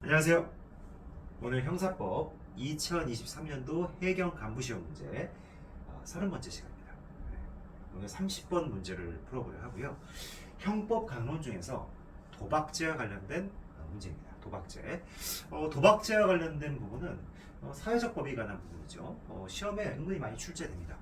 안녕하세요. 오늘 형사법 2023년도 해경 간부시험 문제 30번째 시간입니다. 네, 오늘 30번 문제를 풀어보려 하고요. 형법 강론 중에서 도박죄와 관련된 문제입니다. 도박죄. 도박죄와 관련된 부분은 사회적 법에 관한 부분이죠. 시험에 은근히 많이 출제됩니다.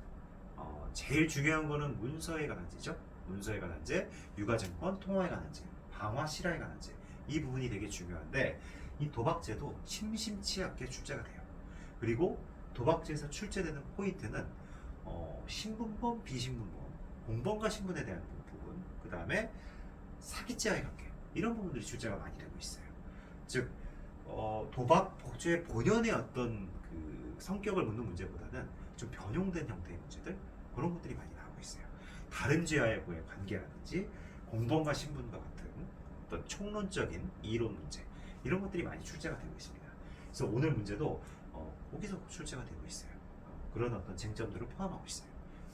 제일 중요한 거는 문서에 관한 죄죠. 문서에 관한 죄, 유가증권, 통화에 관한 죄, 방화, 실화에 관한 죄. 이 부분이 되게 중요한데 이 도박죄도 심심치 않게 출제가 돼요. 그리고 도박죄에서 출제되는 포인트는 신분범, 비신분범, 공범과 신분에 대한 부분, 그 다음에 사기죄와의 관계 이런 부분들이 출제가 많이 되고 있어요. 즉 도박죄 본연의 어떤 그 성격을 묻는 문제보다는 좀 변형된 형태의 문제들 그런 것들이 많이 나오고 있어요. 다른 죄와의 관계라든지 공범과 신분과 같은 어떤 총론적인 이론 문제 이런 것들이 많이 출제가 되고 있습니다. 그래서 오늘 문제도 거기서 출제가 되고 있어요. 그런 어떤 쟁점들을 포함하고 있어요.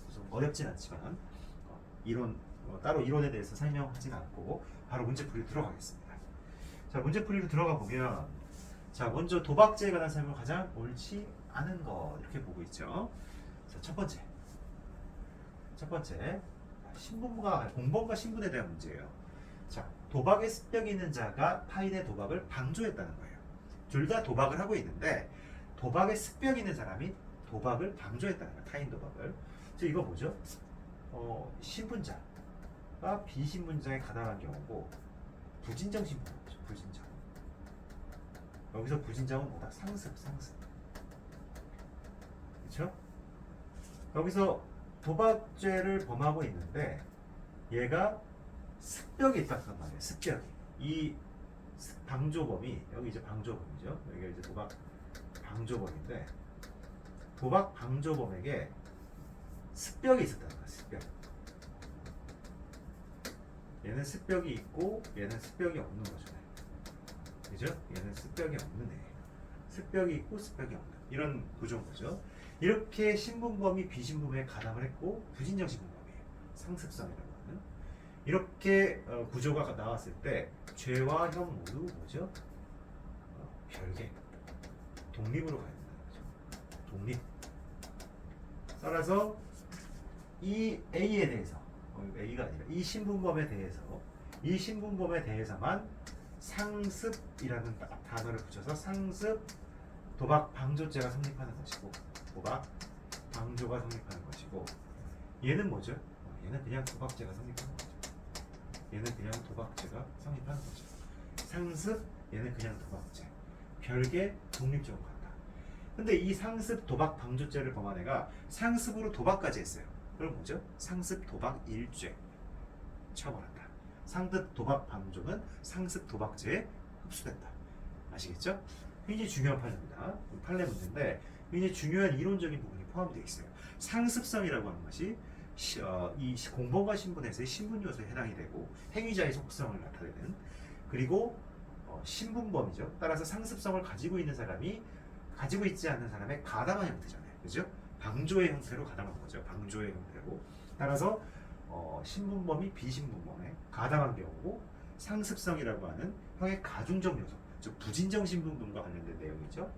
그래서 어렵진 않지만 이론 따로 이론에 대해서 설명하진 않고 바로 문제풀이로 들어가겠습니다. 자, 문제풀이로 들어가 보면 자, 먼저 도박죄에 관한 설명 가장 옳지 않은 거 이렇게 보고 있죠. 자, 첫 번째 신분과 공범과 신분에 대한 문제예요. 자, 도박에 습격이 있는 자가 타인의 도박을 방조했다는 거예요. 둘 다 도박을 하고 있는데 도박에 습격이 있는 사람이 도박을 방조했다는 거예요. 타인 도박을. 자, 이거 뭐죠? 신분자가 비신분자에 가담한 경우고 부진정 신분이죠. 부진정. 여기서 부진정은 뭐다? 상습. 그렇죠? 여기서 도박죄를 범하고 있는데 얘가 습격이 있다는 말이에요. 습격이. 이 방조범이 여기 이제 방조범이죠. 여기가 이제 도박 방조범인데 도박 방조범에게 습격이 있었다는 거야. 습격. 얘는 습격이 있고 얘는 습격이 없는 거죠. 그죠? 얘는 습격이 없는 애. 습격이 있고 습격이 없는 이런 구조인 거죠. 이렇게 신분범이 비신분범에 가담을 했고 부진정 신분범이에요. 상습성이라고 하는. 이렇게 구조가 나왔을 때 죄와 형 모두 뭐죠? 별개. 독립으로 가야 된다는 거죠. 독립. 따라서 이 A에 대해서 A가 아니라 이 신분범에 대해서만 상습이라는 단어를 붙여서 상습 도박 방조죄가 성립하는 것이고 도박 방조가 성립하는 것이고 얘는 뭐죠? 얘는 그냥 도박죄가 성립하는 거죠. 얘는 그냥 도박죄가 성립하는 거죠. 상습 얘는 그냥 도박죄. 별개 독립적으로 간다. 근데 이 상습 도박 방조죄를 범한 애가 상습으로 도박까지 했어요. 그럼 뭐죠? 상습 도박 1죄 처벌한다. 상습 도박 방조는 상습 도박죄에 흡수된다. 아시겠죠? 굉장히 중요한 판례입니다. 판례 문제인데 굉장히 중요한 이론적인 부분이 포함되어 있어요. 상습성이라고 하는 것이 이 공범과 신분에서의 신분 요소에 해당이 되고 행위자의 속성을 나타내는 그리고 신분범이죠. 따라서 상습성을 가지고 있는 사람이 가지고 있지 않는 사람의 가담한 형태잖아요. 그죠? 방조의 형태로 가담한 거죠. 방조의 형태로. 따라서 신분범이 비신분범에 가담한 경우고 상습성이라고 하는 형의 가중적 요소, 즉 부진정 신분범과 관련된 내용이죠.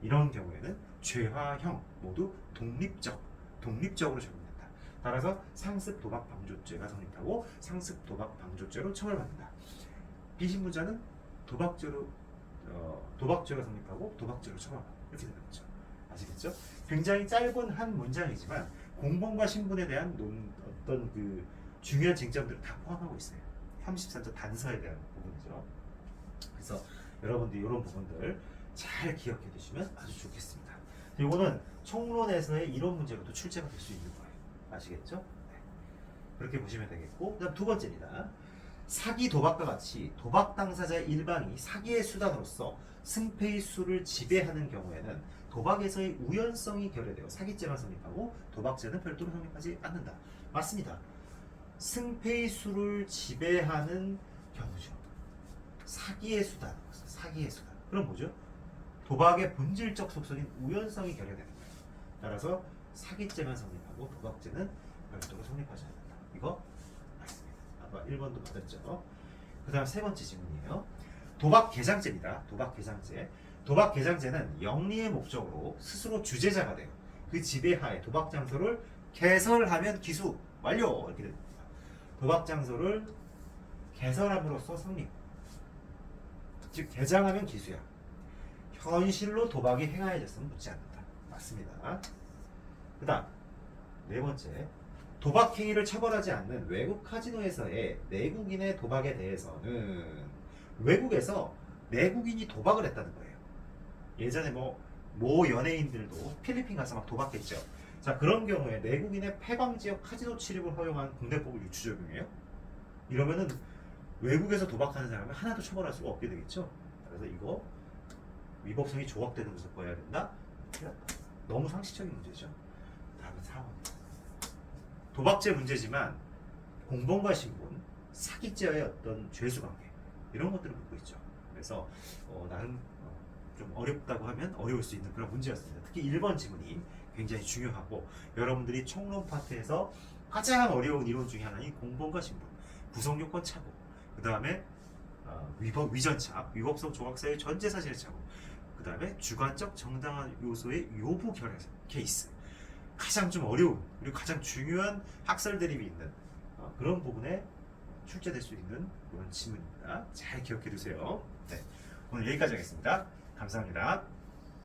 이런 경우에는 죄와 형 모두 독립적으로 적용된다. 따라서 상습 도박 방조죄가 성립하고 상습 도박 방조죄로 처벌받는다. 비신분자는 도박죄가 성립하고 도박죄로 처벌받는다. 이렇게 되는 거죠. 아시겠죠? 굉장히 짧은 한 문장이지만 공범과 신분에 대한 어떤 그 중요한 쟁점들을 다 포함하고 있어요. 33조 단서에 대한 부분이죠. 그래서 여러분들 이런 부분들 잘 기억해 두시면 아주 좋겠습니다. 이거는 총론에서의 이론 문제로도 출제가 될 수 있는 거예요. 아시겠죠? 네. 그렇게 보시면 되겠고, 그다음 두 번째입니다. 사기 도박과 같이 도박 당사자의 일방이 사기의 수단으로서 승패의 수를 지배하는 경우에는 도박에서의 우연성이 결여되어 사기죄가 성립하고 도박죄는 별도로 성립하지 않는다. 맞습니다. 승패의 수를 지배하는 경우죠. 사기의 수단. 그럼 뭐죠? 도박의 본질적 속성인 우연성이 결여되는 거예요. 따라서 사기죄만 성립하고 도박죄는 별도로 성립하지 않는다. 이거 맞습니다. 아까 1번도 맞았죠. 그 다음 세 번째 질문이에요. 도박 개장죄입니다. 도박 개장죄. 도박 개장죄는 영리의 목적으로 스스로 주재자가 돼요. 그 지배하에 도박 장소를 개설하면 기수 완료 이렇게 됩니다. 도박 장소를 개설함으로써 성립. 즉 개장하면 기수야. 현실로 도박이 행하여졌으면 묻지 않는다. 맞습니다. 그다음 네 번째, 도박 행위를 처벌하지 않는 외국 카지노에서의 내국인의 도박에 대해서는 외국에서 내국인이 도박을 했다는 거예요. 예전에 모 연예인들도 필리핀 가서 막 도박했죠. 자, 그런 경우에 내국인의 폐광지역 카지노 출입을 허용한 국내법을 유추 적용해요. 이러면은 외국에서 도박하는 사람은 하나도 처벌할 수가 없게 되겠죠. 그래서 이거 위법성이 조각되는 것을 보여야 된다. 너무 상식적인 문제죠. 다음은 4번. 도박죄 문제지만 공범과 신분, 사기죄와의 어떤 죄수관계 이런 것들을 묻고 있죠. 그래서 나름 좀 어렵다고 하면 어려울 수 있는 그런 문제였습니다. 특히 1번 지문이 굉장히 중요하고 여러분들이 총론 파트에서 가장 어려운 이론 중에 하나인 공범과 신분, 구성요건 착오, 그 다음에 위전착, 위법성 조각사의 전제사실의 착오, 그 다음에 주관적 정당한 요소의 요부 결여 케이스, 가장 좀 어려운 그리고 가장 중요한 학설 대립이 있는 그런 부분에 출제될 수 있는 그런 지문입니다. 잘 기억해 두세요. 네, 오늘 여기까지 하겠습니다. 감사합니다.